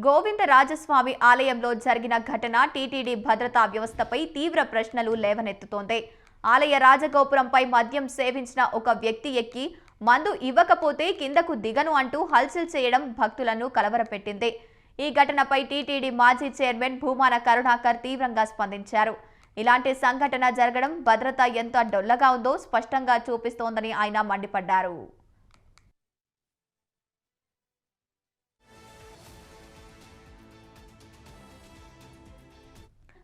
గోవిందరాజస్వామి ఆలయంలో జరిగిన ఘటన టీటీడీ భద్రతా వ్యవస్థపై తీవ్ర ప్రశ్నలు లేవనెత్తుతోంది. ఆలయ రాజగోపురంపై మద్యం సేవించిన ఒక వ్యక్తి ఎక్కి మందు ఇవ్వకపోతే కిందకు దిగను అంటూ హల్చల్ చేయడం భక్తులను కలవరపెట్టింది. ఈ ఘటనపై టీటీడీ మాజీ చైర్మన్ భూమాన కరుణాకర్ తీవ్రంగా స్పందించారు. ఇలాంటి సంఘటన జరగడం భద్రత ఎంత డొల్లగా ఉందో స్పష్టంగా చూపిస్తోందని ఆయన మండిపడ్డారు.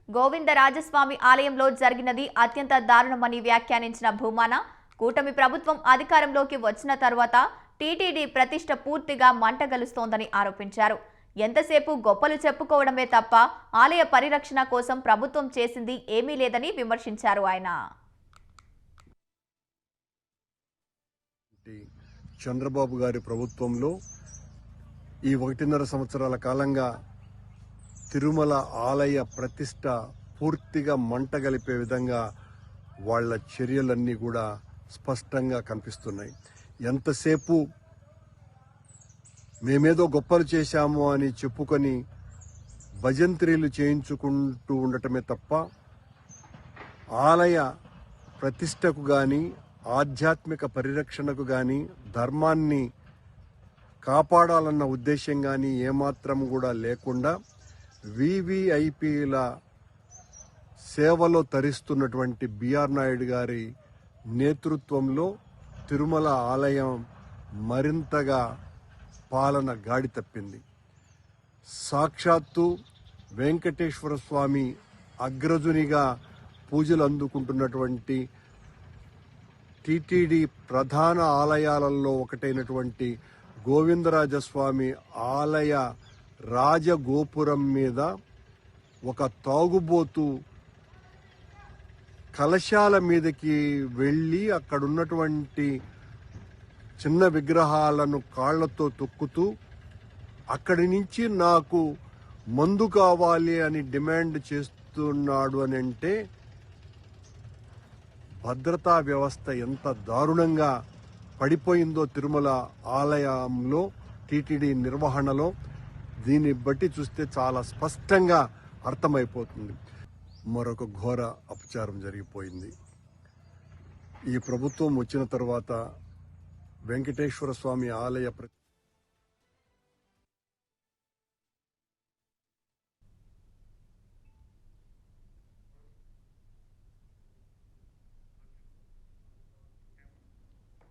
గోవిందరాజస్వామి ఆలయంలో జరిగినది అత్యంత దారుణమని వ్యాఖ్యానించిన భూమాన, కూటమి ప్రభుత్వం అధికారంలోకి వచ్చిన తర్వాత టీటీడీ ప్రతిష్ట పూర్తిగా మంటగలుస్తోందని ఆరోపించారు. ఎంతసేపు గొప్పలు చెప్పుకోవడమే తప్ప ఆలయ పరిరక్షణ కోసం ప్రభుత్వం చేసింది ఏమీ లేదని విమర్శించారు ఆయన. చంద్రబాబు గారి ప్రభుత్వంలో ఈ 1.5 సంవత్సరాల కాలంగా తిరుమల ఆలయ ప్రతిష్ట పూర్తిగా మంటగలిపే విధంగా వాళ్ళ చర్యలన్నీ కూడా స్పష్టంగా కనిపిస్తున్నాయి. ఎంతసేపు మేమేదో గొప్పలు చేశాము అని చెప్పుకొని భజంత్రీలు చేయించుకుంటూ ఉండటమే తప్ప ఆలయ ప్రతిష్టకు కానీ ఆధ్యాత్మిక పరిరక్షణకు కానీ ధర్మాన్ని కాపాడాలన్న ఉద్దేశం కానీ ఏమాత్రం కూడా లేకుండా వివిఐపీల సేవలో తరిస్తున్నటువంటి బిఆర్ నాయుడు గారి నేతృత్వంలో తిరుమల ఆలయం మరింతగా పాలన గాడి తప్పింది. సాక్షాత్తు వెంకటేశ్వర స్వామి అగ్రజునిగా పూజలు అందుకుంటున్నటువంటి టీటీడీ ప్రధాన ఆలయాలలో ఒకటైనటువంటి గోవిందరాజస్వామి ఆలయ రాజగోపురం మీద ఒక తాగుబోతు కలశాల మీదకి వెళ్ళి అక్కడున్నటువంటి చిన్న విగ్రహాలను కాళ్లతో తొక్కుతూ అక్కడి నుంచి నాకు మందు కావాలి అని డిమాండ్ చేస్తున్నాడు అని అంటే భద్రతా వ్యవస్థ ఎంత దారుణంగా పడిపోయిందో తిరుమల ఆలయంలో టీటీడీ నిర్వహణలో దీన్ని బట్టి చూస్తే చాలా స్పష్టంగా అర్థమైపోతుంది. మరొక ఘోర అపచారం జరిగిపోయింది. ఈ ప్రభుత్వం వచ్చిన తర్వాత వెంకటేశ్వర స్వామి ఆలయ